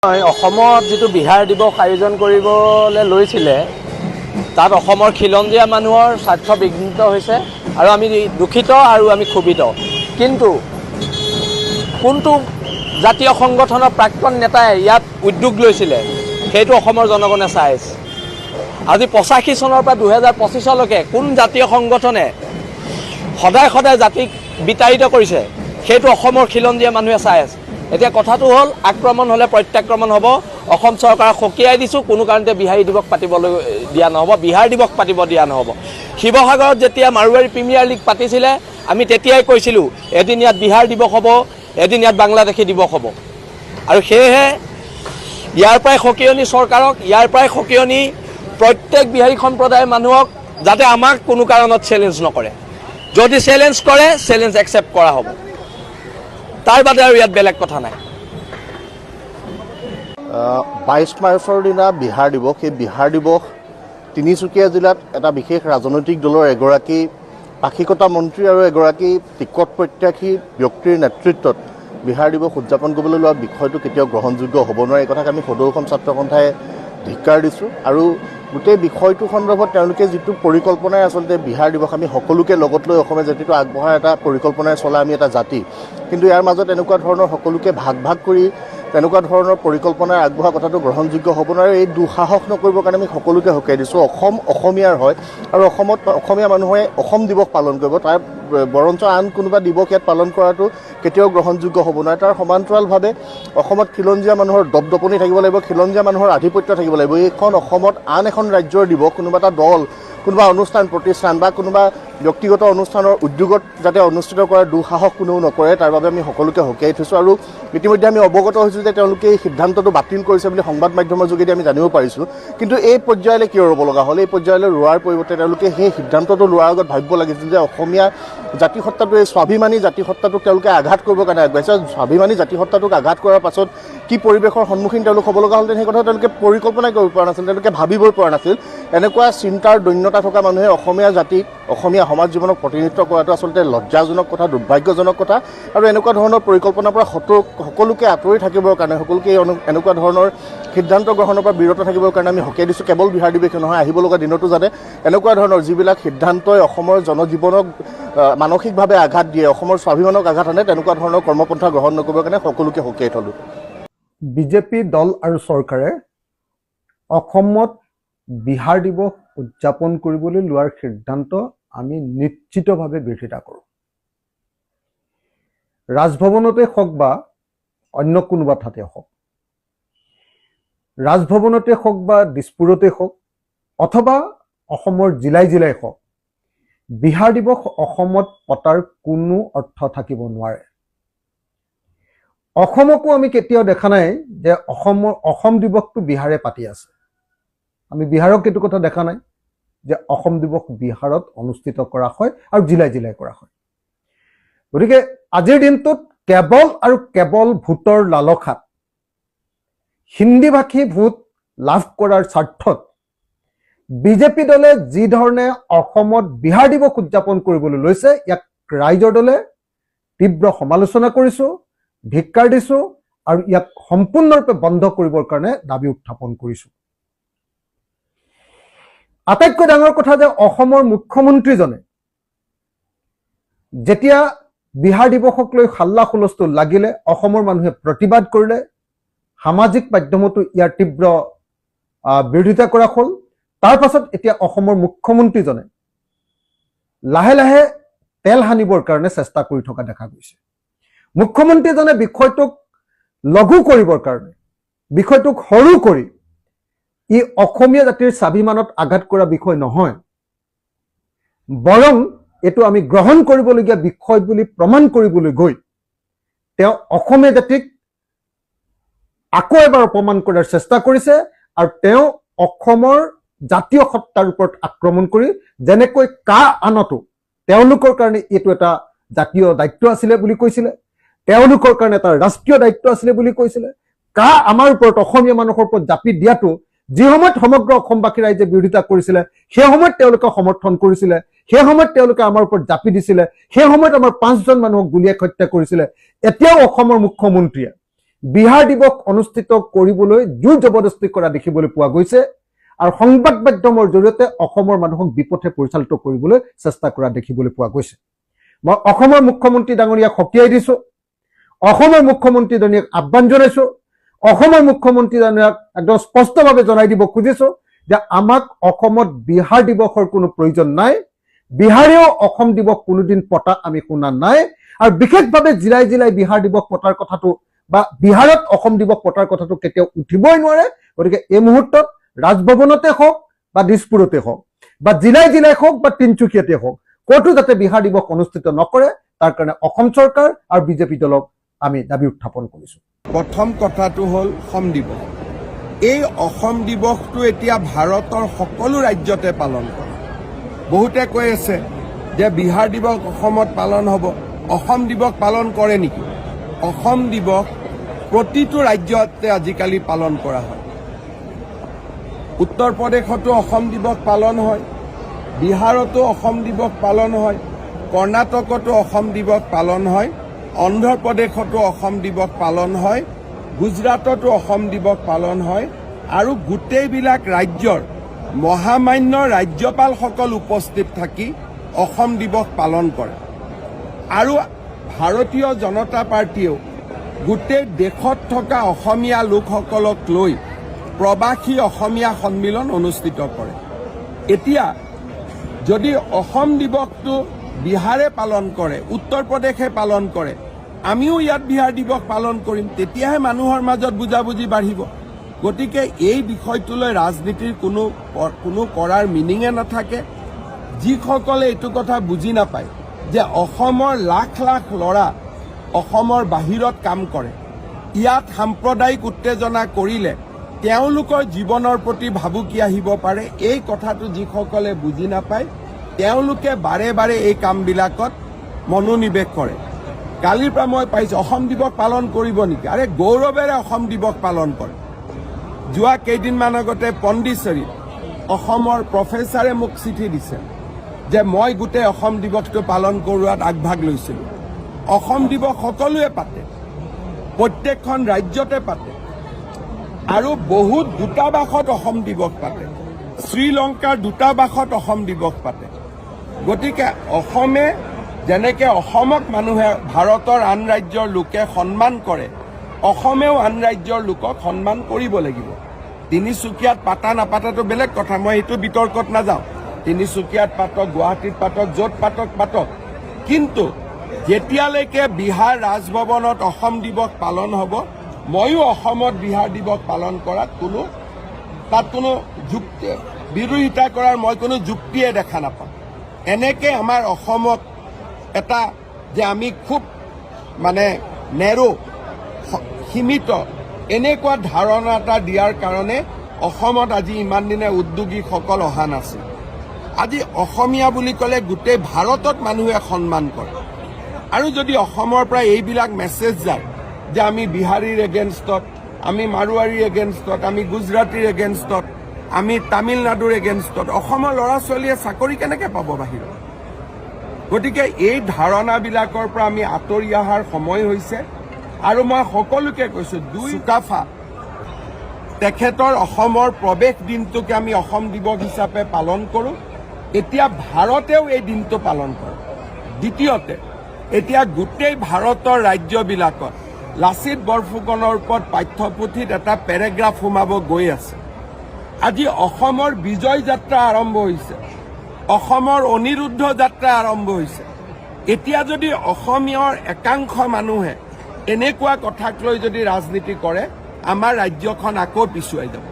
অসমত যিটো বিহাৰ দিৱস আয়োজন কৰিবলৈ লৈছিলে তাত অসমৰ খিলঞ্জীয়া মানুহৰ স্বাৰ্থ বিঘ্নিত হৈছে আৰু আমি দুখিত আৰু আমি ক্ষোভিত। কিন্তু কোনটো জাতীয় সংগঠনৰ প্ৰাক্তন নেতাই ইয়াত উদ্যোগ লৈছিলে সেইটো অসমৰ জনগণে চাই আছে। আজি 85 চনৰ পৰা 2025লৈকে কোন জাতীয় সংগঠনে সদায় সদায় জাতিক বিতাড়িত কৰিছে সেইটো অসমৰ খিলঞ্জীয়া মানুহে চাই আছে। এতিয়া কথাটো হ'ল আক্ৰমণ হ'লে প্ৰত্যাক্ৰমণ হ'ব। অসম চৰকাৰক সকীয়াই দিছোঁ, কোনো কাৰণতে বিহাৰী দিৱস পাতিবলৈ দিয়া নহ'ব, বিহাৰ দিৱস পাতিব দিয়া নহ'ব। শিৱসাগৰত যেতিয়া মাৰোৱাৰী প্ৰিমিয়াৰ লীগ পাতিছিলে আমি তেতিয়াই কৈছিলোঁ এদিন ইয়াত বিহাৰ দিৱস হ'ব, এদিন ইয়াত বাংলাদেশী দিৱস হ'ব। আৰু সেয়েহে ইয়াৰ পৰাই সকীয়নি চৰকাৰক, ইয়াৰ পৰাই সকীয়নি প্ৰত্যেক বিহাৰী সম্প্ৰদায়ৰ মানুহক যাতে আমাক কোনো কাৰণত চেলেঞ্জ নকৰে। যদি চেলেঞ্জ কৰে চেলেঞ্জ একচেপ্ট কৰা হ'ব, তাৰ বাদে আৰু ইয়াত বেলেগ কথা নাই। 22 মাৰ্চৰ দিনা বিহাৰ দিৱস। সেই বিহাৰ দিৱস তিনিচুকীয়া জিলাত এটা বিশেষ ৰাজনৈতিক দলৰ এগৰাকী পাক্ষিকতা মন্ত্ৰী আৰু এগৰাকী টিকট প্ৰত্যাশী ব্যক্তিৰ নেতৃত্বত বিহাৰ দিৱস উদযাপন কৰিবলৈ লোৱা বিষয়টো কেতিয়াও গ্ৰহণযোগ্য হ'ব নোৱাৰে। এই কথাক আমি সদৌ অসম ছাত্ৰ সন্থাই ধিক্কাৰ দিছোঁ। আৰু গোটেই বিষয়টো সন্দৰ্ভত তেওঁলোকে যিটো পৰিকল্পনাই আচলতে বিহাৰ দিৱস আমি সকলোকে লগত লৈ অসমীয়া জাতিটো আগবঢ়াৰ এটা পৰিকল্পনাই চলা আমি এটা জাতি, কিন্তু ইয়াৰ মাজত এনেকুৱা ধৰণৰ সকলোকে ভাগ ভাগ কৰি তেনেকুৱা ধৰণৰ পৰিকল্পনাৰ আগবঢ়া কথাটো গ্ৰহণযোগ্য হ'ব নোৱাৰে। এই দুঃসাহস নকৰিবৰ কাৰণে আমি সকলোকে সকীয়াই দিছোঁ। অসম অসমীয়াৰ হয় আৰু অসমত অসমীয়া মানুহে অসম দিৱস পালন কৰিব, তাৰ বৰঞ্চ আন কোনোবা দিৱস ইয়াত পালন কৰাটো কেতিয়াও গ্ৰহণযোগ্য হ'ব নোৱাৰে। তাৰ সমান্তৰালভাৱে অসমত খিলঞ্জীয়া মানুহৰ দপদপনি থাকিব লাগিব, খিলঞ্জীয়া মানুহৰ আধিপত্য থাকিব লাগিব। এইখন অসমত আন এখন ৰাজ্যৰ দিৱস, কোনোবা এটা দল, কোনোবা অনুষ্ঠান প্ৰতিষ্ঠান বা কোনোবা ব্যক্তিগত অনুষ্ঠানৰ উদ্যোগত যাতে অনুষ্ঠিত কৰাৰ দুঃসাহস কোনেও নকৰে, তাৰ বাবে আমি সকলোকে সকীয়াই থৈছোঁ। আৰু ইতিমধ্যে আমি অৱগত হৈছোঁ যে তেওঁলোকে এই সিদ্ধান্তটো বাতিল কৰিছে বুলি সংবাদ মাধ্যমৰ যোগেদি আমি জানিব পাৰিছোঁ। কিন্তু এই পৰ্যায়লৈ কিয় ৰ'ব লগা হ'ল? এই পৰ্যায়লৈ ৰোৱাৰ পৰিৱৰ্তে তেওঁলোকে সেই সিদ্ধান্তটো লোৱাৰ আগত ভাবিব লাগিছিল যে অসমীয়া জাতিসত্তাটো, এই স্বাভিমানী জাতিসত্তাটোক তেওঁলোকে আঘাত কৰিবৰ কাৰণে আগবাঢ়িছে। স্বাভিমানী জাতিসত্তাটোক আঘাত কৰাৰ পাছত কি পৰিৱেশৰ সন্মুখীন তেওঁলোক হ'ব লগা হ'লহেঁতেন সেই কথা তেওঁলোকে পৰিকল্পনাই কৰিব পৰা নাছিল, তেওঁলোকে ভাবিবই পৰা নাছিল। এনেকুৱা চিন্তাৰ দৈন্যতা থকা মানুহে অসমীয়া জাতিক, অসমীয়া সমাজ জীৱনক প্ৰতিনিধিত্ব কৰাটো আচলতে লজ্জাজনক কথা, দুৰ্ভাগ্যজনক কথা। আৰু এনেকুৱা ধৰণৰ পৰিকল্পনাৰ পৰা সকলোকে আঁতৰি থাকিবৰ কাৰণে, সকলোকে এনেকুৱা ধৰণৰ সিদ্ধান্ত গ্ৰহণৰ পৰা বিৰত থাকিবৰ কাৰণে আমি সকীয়াই দিছোঁ। কেৱল বিহাৰ দিৱসে নহয়, আহিব লগা দিনতো যাতে এনেকুৱা ধৰণৰ যিবিলাক সিদ্ধান্তই অসমৰ জনজীৱনক মানসিকভাৱে আঘাত দিয়ে, অসমৰ স্বাভিমানক আঘাত আনে, তেনেকুৱা ধৰণৰ কৰ্মপন্থা গ্ৰহণ নকৰিবৰ কাৰণে সকলোকে সকীয়াই থলোঁ। বিজেপি দল আৰু চৰকাৰে অসমত বিহাৰ দিৱস উদযাপন কৰিবলৈ লোৱাৰ সিদ্ধান্ত আমি নিশ্চিতভাৱে বিৰোধিতা কৰোঁ। ৰাজভৱনতে হওক বা অন্য কোনোবা ঠাইতে হওক, ৰাজভৱনতে হওক বা দিছপুৰতে হওক অথবা অসমৰ জিলাই জিলাই হওক, বিহাৰ দিৱস অসমত পতাৰ কোনো অৰ্থ থাকিব নোৱাৰে। অসমকো আমি কেতিয়াও দেখা নাই যে অসম দিৱসটো বিহাৰে পাতি আছে। আমি বিহাৰক এইটো কথা দেখা নাই যে অসম দিৱস বিহাৰত অনুষ্ঠিত কৰা হয় আৰু জিলাই জিলাই কৰা হয়। গতিকে আজিৰ দিনটোত কেৱল আৰু কেৱল ভোটৰ লালসাত, হিন্দী ভাষী ভোট লাভ কৰাৰ স্বাৰ্থত বিজেপি দলে যি ধৰণে অসমত বিহাৰ দিৱস উদযাপন কৰিবলৈ লৈছে, ইয়াক ৰাইজৰ দলে তীব্ৰ সমালোচনা কৰিছোঁ, ধিক্কাৰ দিছোঁ আৰু ইয়াক সম্পূৰ্ণৰূপে বন্ধ কৰিবৰ কাৰণে দাবী উত্থাপন কৰিছোঁ। আটাইতকৈ ডাঙৰ কথা যে অসমৰ মুখ্যমন্ত্ৰীজনে যেতিয়া বিহাৰ দিৱসক লৈ হাল্লা হুলস্থুল লাগিলে, অসমৰ মানুহে প্ৰতিবাদ কৰিলে, সামাজিক মাধ্যমতো ইয়াৰ তীব্ৰ বিৰোধিতা কৰা হ'ল। তাৰ পাছত এতিয়া অসমৰ মুখ্যমন্ত্ৰীজনে লাহে লাহে তেল সানিবৰ কাৰণে চেষ্টা কৰি থকা দেখা গৈছে। মুখ্যমন্ত্ৰীজনে বিষয়টোক লঘু কৰিবৰ কাৰণে, বিষয়টোক সৰু কৰি, ই অসমীয়া জাতিৰ স্বাভিমানত আঘাত কৰা বিষয় নহয়, বৰং এইটো আমি গ্ৰহণ কৰিবলগীয়া বিষয় বুলি প্ৰমাণ কৰিবলৈ গৈ তেওঁ অসমীয়া জাতিক আকৌ এবাৰ অপমান কৰাৰ চেষ্টা কৰিছে। আৰু তেওঁ অসমৰ জাতীয় সত্তাৰ ওপৰত আক্ৰমণ কৰি, যেনেকৈ কা আনতো তেওঁলোকৰ কাৰণে এইটো এটা জাতীয় দায়িত্ব আছিলে বুলি কৈছিলে, তেওঁলোকৰ কাৰণে এটা ৰাষ্ট্ৰীয় দায়িত্ব আছিলে বুলি কৈছিলে, কা আমাৰ ওপৰত, অসমীয়া মানুহৰ ওপৰত জাপি দিয়াটো যি সময়ত সমগ্ৰ অসমবাসী ৰাইজে বিৰোধিতা কৰিছিলে সেই সময়ত তেওঁলোকে সমৰ্থন কৰিছিলে, সেই সময়ত তেওঁলোকে আমাৰ ওপৰত জাপি দিছিলে, সেই সময়ত আমাৰ 5জন মানুহক গুলীয়াই হত্যা কৰিছিলে। এতিয়াও অসমৰ মুখ্যমন্ত্ৰীয়ে বিহাৰ দিৱস অনুষ্ঠিত কৰিবলৈ জোৰ জবৰদস্তি কৰা দেখিবলৈ পোৱা গৈছে আৰু সংবাদ মাধ্যমৰ জৰিয়তে অসমৰ মানুহক বিপথে পৰিচালিত কৰিবলৈ চেষ্টা কৰা দেখিবলৈ পোৱা গৈছে। মই অসমৰ মুখ্যমন্ত্ৰী ডাঙৰীয়াক সকীয়াই দিছো, অসমৰ মুখ্যমন্ত্ৰী ডাঙৰীয়াক আহ্বান জনাইছো, অসমৰ মুখ্যমন্ত্ৰী ডাঙৰীয়াক একদম স্পষ্টভাৱে জনাই দিব খুজিছো যে আমাক অসমত বিহাৰ দিৱসৰ কোনো প্ৰয়োজন নাই, বিহাৰেও অসম দিৱস কোনোদিন পতা আমি শুনা নাই আৰু বিশেষভাৱে জিলাই জিলাই বিহাৰ দিৱস পতাৰ কথাটো বা বিহাৰত অসম দিৱস পতাৰ কথাটো কেতিয়াও উঠিবই নোৱাৰে। গতিকে এই মুহূৰ্তত ৰাজভৱনতে হওক বা দিছপুৰতে হওক বা জিলাই জিলাই হওক বা তিনিচুকীয়াতে হওক ক'তো যাতে বিহাৰ দিৱস অনুষ্ঠিত নকৰে তাৰ কাৰণে অসম চৰকাৰ আৰু বিজেপি দলক আমি দাবী উত্থাপন কৰিছো। প্ৰথম কথাটো হ'ল অসম দিৱস। এই অসম দিৱসটো এতিয়া ভাৰতৰ সকলো ৰাজ্যতে পালন কৰে। বহুতে কৈ আছে যে বিহাৰ দিৱস অসমত পালন হ'ব, অসম দিৱস পালন কৰে নেকি? অসম দিৱস প্ৰতিটো ৰাজ্যতে আজিকালি পালন কৰা হয়। উত্তৰ প্ৰদেশতো অসম দিৱস পালন হয়, বিহাৰতো অসম দিৱস পালন হয়, কৰ্ণাটকতো অসম দিৱস পালন হয়, অন্ধ্ৰ প্ৰদেশতো অসম দিৱস পালন হয়, গুজৰাটতো অসম দিৱস পালন হয় আৰু গোটেইবিলাক ৰাজ্যৰ মহামান্য ৰাজ্যপালসকল উপস্থিত থাকি অসম দিৱস পালন কৰে। আৰু ভাৰতীয় জনতা পাৰ্টীয়েও গোটেই দেশত থকা অসমীয়া লোকসকলক লৈ প্ৰবাসী অসমীয়া সন্মিলন অনুষ্ঠিত কৰে। এতিয়া যদি অসম দিৱসটো বিহাৰে পালন কৰে, উত্তৰ প্ৰদেশে পালন কৰে, আমিও ইয়াত বিহাৰ দিৱস পালন কৰিম, তেতিয়াহে মানুহৰ মাজত বুজাবুজি বাঢ়িব। গতিকে এই বিষয়টোলৈ ৰাজনীতিৰ কোনো কৰাৰ মিনিঙে নাথাকে। যিসকলে এইটো কথা বুজি নাপায় যে অসমৰ লাখ লাখ ল'ৰা অসমৰ বাহিৰত কাম কৰে, ইয়াত সাম্প্ৰদায়িক উত্তেজনা কৰিলে তেওঁলোকৰ জীৱনৰ প্ৰতি ভাবুকি আহিব পাৰে, এই কথাটো যিসকলে বুজি নাপায় তেওঁলোকে বাৰে বাৰে এই কামবিলাকত মনোনিৱেশ কৰে। কালিৰ পৰা মই পাইছোঁ অসম দিৱস পালন কৰিব নেকি? আৰে গৌৰৱেৰে অসম দিৱস পালন কৰে। যোৱা কেইদিনমান আগতে পণ্ডিচেৰীত অসমৰ প্ৰফেচাৰে মোক চিঠি দিছে যে মই গোটেই অসম দিৱসটো পালন কৰোৱাত আগভাগ লৈছিলোঁ। অসম দিৱস সকলোৱে পাতে, প্ৰত্যেকখন ৰাজ্যতে পাতে আৰু বহুত দূতাবাসত অসম দিৱস পাতে, শ্ৰীলংকাৰ দূতাবাসত অসম দিৱস পাতে। গতিকে অসমে যেনেকৈ অসমক মানুহে ভাৰতৰ আন ৰাজ্যৰ লোকে সন্মান কৰে, অসমেও আন ৰাজ্যৰ লোকক সন্মান কৰিব লাগিব। তিনিচুকীয়াত পাতা নাপাতাটো বেলেগ কথা, মই সেইটো বিতৰ্কত নাযাওঁ। তিনিচুকীয়াত পাতক, গুৱাহাটীত পাতক, য'ত পাতক পাতক, কিন্তু যেতিয়ালৈকে বিহাৰ ৰাজভৱনত অসম দিৱস পালন হ'ব, ময়ো অসমত বিহাৰ দিৱস পালন কৰাত তাত কোনো বিৰোধিতা কৰাৰ মই কোনো যুক্তিয়ে দেখা নাপাওঁ। এনেকৈ আমাৰ অসমক এটা যে আমি খুব নেৰো সীমিত এনেকুৱা ধাৰণা এটা দিয়াৰ কাৰণে অসমত আজি ইমান দিনে উদ্যোগীসকল অহা নাছিল। আজি অসমীয়া বুলি ক'লে গোটেই ভাৰতত মানুহে সন্মান কৰে। আৰু যদি অসমৰ পৰা এইবিলাক মেছেজ যায় যে আমি বিহাৰীৰ এগেইনষ্টত, আমি মাৰোৱাৰীৰ এগেইনষ্টত, আমি গুজৰাটীৰ এগেইনষ্টত, আমি তামিলনাডুৰ এগেইনষ্টত, অসমৰ ল'ৰা ছোৱালীয়ে চাকৰি কেনেকৈ পাব বাহিৰত? গতিকে এই ধাৰণাবিলাকৰ পৰা আমি আঁতৰি অহাৰ সময় হৈছে। আৰু মই সকলোকে কৈছোঁ, চুকাফা তেখেতৰ অসমৰ প্ৰৱেশ দিনটোকে আমি অসম দিৱস হিচাপে পালন কৰোঁ। এতিয়া ভাৰতেও এই দিনটো পালন কৰে। দ্বিতীয়তে, এতিয়া গোটেই ভাৰতৰ ৰাজ্যবিলাকত লাচিত বৰফুকনৰ ওপৰত পাঠ্যপুথিত এটা পেৰেগ্ৰাফ সোমাব গৈ আছে। আজি অসমৰ বিজয় যাত্ৰা আৰম্ভ হৈছে, অসমৰ অনিৰুদ্ধ যাত্ৰা আৰম্ভ হৈছে। এতিয়া যদি অসমীয়াৰ একাংশ মানুহে এনেকুৱা কথাক লৈ যদি ৰাজনীতি কৰে, আমাৰ ৰাজ্যখন আকৌ পিছুৱাই যাব।